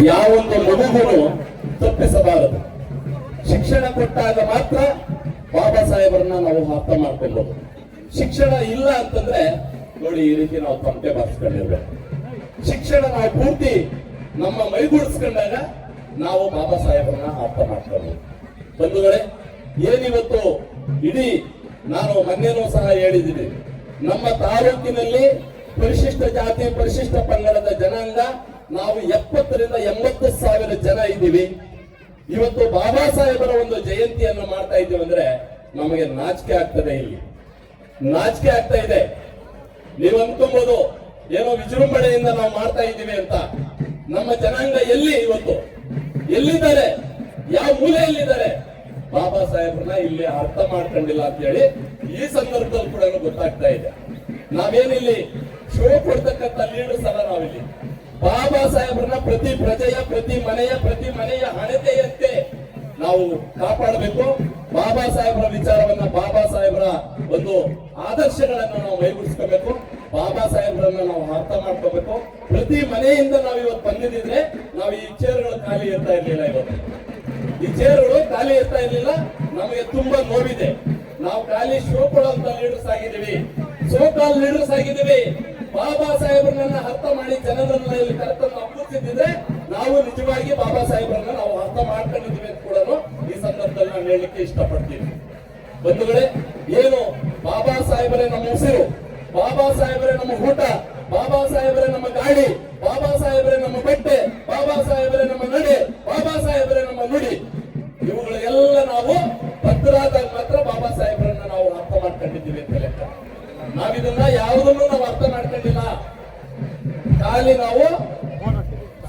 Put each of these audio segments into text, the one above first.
ಯಾವೊಂದು ಮಗುವನ್ನು ತಪ್ಪಿಸಬಾರದು. ಶಿಕ್ಷಣ ಕೊಟ್ಟಾಗ ಮಾತ್ರ ಬಾಬಾ ಸಾಹೇಬರನ್ನ ನಾವು ಅರ್ಥ ಮಾಡ್ಕೊಬಹುದು. ಶಿಕ್ಷಣ ಇಲ್ಲ ಅಂತಂದ್ರೆ ನೋಡಿ ಈ ರೀತಿ ನಾವು ತಮಟೆ ಬಾರಿಸ್ಕೊಂಡಿರ್ಬೇಕು. ಶಿಕ್ಷಣ ನಾವು ಪೂರ್ತಿ ನಮ್ಮ ಮೈಗೂಡಿಸ್ಕೊಂಡಾಗ ನಾವು ಬಾಬಾ ಸಾಹೇಬರನ್ನ ಅರ್ಥ ಮಾಡ್ಕೊಬಹುದು. ಬಂಧುಗಳೇ, ಏನಿವತ್ತು ಇಡೀ ನಾನು ಮೊನ್ನೆನೂ ಸಹ ಹೇಳಿದ್ದೀನಿ, ನಮ್ಮ ತಾಲೂಕಿನಲ್ಲಿ ಪರಿಶಿಷ್ಟ ಜಾತಿ ಪರಿಶಿಷ್ಟ ಪಂಗಡದ ಜನಾಂಗ ನಾವು 70,000 ರಿಂದ 80,000 ಜನ ಇದ್ದೀವಿ. ಇವತ್ತು ಬಾಬಾ ಸಾಹೇಬರ ಒಂದು ಜಯಂತಿಯನ್ನು ಮಾಡ್ತಾ ಇದ್ದೀವಿ ಅಂದ್ರೆ ನಮಗೆ ನಾಚಿಕೆ ಆಗ್ತದೆ. ಇಲ್ಲಿ ನಾಚಿಕೆ ಆಗ್ತಾ ಇದೆ. ನೀವು ಅನ್ಕೊಬಹುದು ಏನೋ ವಿಜೃಂಭಣೆಯಿಂದ ನಾವು ಮಾಡ್ತಾ ಇದ್ದೀವಿ ಅಂತ. ನಮ್ಮ ಜನಾಂಗ ಇವತ್ತು ಎಲ್ಲಿದ್ದಾರೆ, ಯಾವ ಮೂಲೆಯಲ್ಲಿದ್ದಾರೆ, ಬಾಬಾ ಸಾಹೇಬ್ರನ್ನ ಇಲ್ಲಿ ಅರ್ಥ ಮಾಡ್ಕೊಂಡಿಲ್ಲ ಅಂತ ಹೇಳಿ ಈ ಸಂದರ್ಭದಲ್ಲಿ ಕೂಡ ಗೊತ್ತಾಗ್ತಾ ಇದೆ. ನಾವೇನಿಲ್ಲಿ ಶೋ ಕೊಡ್ತಕ್ಕಂಥ ಲೀಡರ್ಸ್ ಅಲ್ಲ, ನಾವಿಲ್ಲಿ ಬಾಬಾ ಸಾಹೇಬ್ರನ್ನ ಪ್ರತಿ ಪ್ರಜೆಯ ಪ್ರತಿ ಮನೆಯ ಹಣತೆಯಂತೆ ನಾವು ಕಾಪಾಡಬೇಕು. ಬಾಬಾ ಸಾಹೇಬ್ರ ವಿಚಾರವನ್ನ, ಬಾಬಾ ಸಾಹೇಬ್ರ ಒಂದು ಆದರ್ಶಗಳನ್ನ ನಾವು ಮೈಗೂಡಿಸ್ಕೋಬೇಕು. ಬಾಬಾ ಸಾಹೇಬ್ರನ್ನ ನಾವು ಅರ್ಥ ಮಾಡ್ಕೋಬೇಕು. ಪ್ರತಿ ಮನೆಯಿಂದ ನಾವು ಇವತ್ತು ಬಂದಿದ್ರೆ ನಾವು ಈ ಚೇರ್ಗಳು ಖಾಲಿ ಇರ್ತಾ ಇರ್ಲಿಲ್ಲ. ಇವತ್ತು ಈ ಚೇರ್ಗಳು ಖಾಲಿ ಇರ್ತಾ ಇರ್ಲಿಲ್ಲ. ನಮಗೆ ತುಂಬಾ ನೋವಿದೆ. ನಾವು ಖಾಲಿ ಶೋ ಕೊಡುವಂತ ಲೀಡರ್ಸ್ ಆಗಿದ್ದೀವಿ, ಸೋಕಾಲ್ ಲೀಡರ್ಸ್ ಆಗಿದ್ದೀವಿ. ಬಾಬಾ ಸಾಹೇಬ್ರನ್ನ ಅರ್ಥ ಮಾಡಿ ಜನರನ್ನ ಇಲ್ಲಿ ಕರೆತಂದು ಅಪ್ಪುತ್ತಿದ್ರೆ ನಾವು ನಿಜವಾಗಿ ಬಾಬಾ ಸಾಹೇಬ್ರನ್ನ ನಾವು ಅರ್ಥ ಮಾಡ್ಕೊಂಡಿದ್ದೀವಿ ಅಂತ ಕೂಡ ಈ ಸಂದರ್ಭದಲ್ಲಿ ನಾನು ಹೇಳಲಿಕ್ಕೆ ಇಷ್ಟಪಡ್ತೀನಿ. ಬಂಧುಗಳೇ, ಏನು ಬಾಬಾ ಸಾಹೇಬರೇ ನಮ್ಮ ಉಸಿರು, ಬಾಬಾ ಸಾಹೇಬರೇ ನಮ್ಮ ಊಟ, ಬಾಬಾ ಸಾಹೇಬರೇ ನಮ್ಮ ಗಾಡಿ, ಬಾಬಾ ಸಾಹೇಬರೇ ನಮ್ಮ ಬಟ್ಟೆ, ಬಾಬಾ ಸಾಹೇಬರೇ ನಮ್ಮ ನಡೆ, ಬಾಬಾ ಸಾಹೇಬರೇ ನಮ್ಮ ನುಡಿ. ಇವುಗಳೆಲ್ಲ ನಾವು ಭದ್ರಾದಾಗ ಮಾತ್ರ ಬಾಬಾ ಸಾಹೇಬರನ್ನ ನಾವು ಅರ್ಥ ಮಾಡ್ಕೊಂಡಿದ್ದೀವಿ ಅಂತ ಲೆಕ್ಕ. ನಾವಿದನ್ನ ಯಾವುದನ್ನು ನಾವು ಅರ್ಥ ಮಾಡ್ಕೊಂಡಿಲ್ಲ. ಖಾಲಿ ನಾವು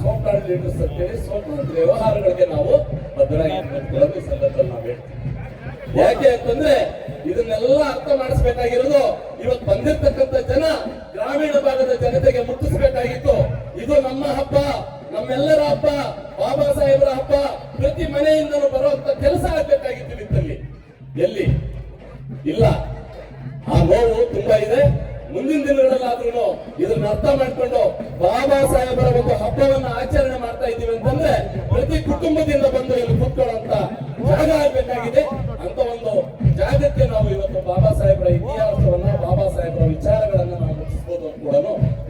ಸೋಕಾಲ್ ಲೀಡರ್ಸ್ ಅಂತೇಳಿ ಸೋಕಾಲ್ ವ್ಯವಹಾರಗಳಿಗೆ ನಾವು ಭದ್ರಾಗಿ ಸಂದರ್ಭದಲ್ಲಿ ನಾವು ಹೇಳ್ತೀವಿ. ಯಾಕೆ ಅಂತಂದ್ರೆ ಇದನ್ನೆಲ್ಲ ಅರ್ಥ ಮಾಡಿಸ್ಬೇಕಾಗಿರೋದು ಇವತ್ತು ಬಂದಿರ್ತಕ್ಕಂಥ ಜನ, ಗ್ರಾಮೀಣ ಭಾಗದ ಜನತೆಗೆ ಮುಟ್ಟಿಸ್ಬೇಕಾಗಿತ್ತು. ಇದು ನಮ್ಮ ಹಬ್ಬ, ನಮ್ಮೆಲ್ಲರ ಹಬ್ಬ, ಬಾಬಾ ಸಾಹೇಬರ ಹಬ್ಬ. ಪ್ರತಿ ಮನೆಯಿಂದಲೂ ಬರುವಂತ ಕೆಲಸ ಆಗ್ಬೇಕಾಗಿತ್ತು. ಇತ್ತಲ್ಲಿ ಎಲ್ಲಿ ಇಲ್ಲ. ಆ ನೋವು ತುಂಬಾ ಇದೆ. ಮುಂದಿನ ದಿನಗಳಲ್ಲಾದ್ರೂ ಇದನ್ನ ಅರ್ಥ ಮಾಡ್ಕೊಂಡು ಬಾಬಾ ಸಾಹೇಬರ ಒಂದು ಹಬ್ಬವನ್ನ ಆಚರಣೆ ಮಾಡ್ತಾ ಇದ್ದೀವಿ ಅಂತಂದ್ರೆ ಪ್ರತಿ ಕುಟುಂಬದಿಂದ ಬಂದು ಇಲ್ಲಿ ಕೂತ್ಕೊಳ್ಳುವಂತ ಜಾಗ ಆಗ್ಬೇಕಾಗಿದೆ. ಅಂತ ಒಂದು ಜಾಗಕ್ಕೆ ನಾವು ಇವತ್ತು ಬಾಬಾ ಸಾಹೇಬರ ಇತಿಹಾಸವನ್ನ, ಬಾಬಾ ಸಾಹೇಬರ ವಿಚಾರಗಳನ್ನ ನಾವು ಮುಟ್ಟಿಸಬಹುದು ಅಂತ ಕೂಡ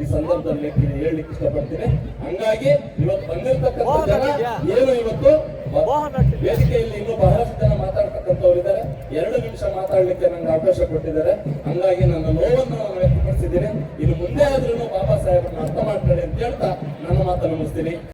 ಈ ಸಂದರ್ಭದಲ್ಲಿ ಹೇಳಲಿಕ್ಕೆ ಇಷ್ಟಪಡ್ತೀನಿ. ಹಂಗಾಗಿ ಇವತ್ತು ಬಂದಿರತಕ್ಕಂಥ ಜನ ಏನು ಇವತ್ತು ವೇದಿಕೆಯಲ್ಲಿ ಇನ್ನೂ ಬಹಳಷ್ಟು ಜನ ಮಾತಾಡ್ತಕ್ಕಂಥವ್ರು ಇದ್ದಾರೆ. 2 ನಿಮಿಷ ಮಾತಾಡ್ಲಿಕ್ಕೆ ನಂಗೆ ಅವಕಾಶ ಕೊಟ್ಟಿದ್ದಾರೆ. ಹಂಗಾಗಿ ನನ್ನ ನೋವನ್ನು ನಾನು ವ್ಯಕ್ತಪಡಿಸಿದ್ದೀನಿ. ಇನ್ನು ಮುಂದೆ ಆದ್ರೂ ಬಾಬಾ ಸಾಹೇಬ್ರನ್ನ ಅರ್ಥ ಮಾಡ್ಕೊಳ್ಳಿ ಅಂತ ಹೇಳ್ತಾ ನನ್ನ ಮಾತನ್ನು ಮುಗಿಸ್ತೀನಿ.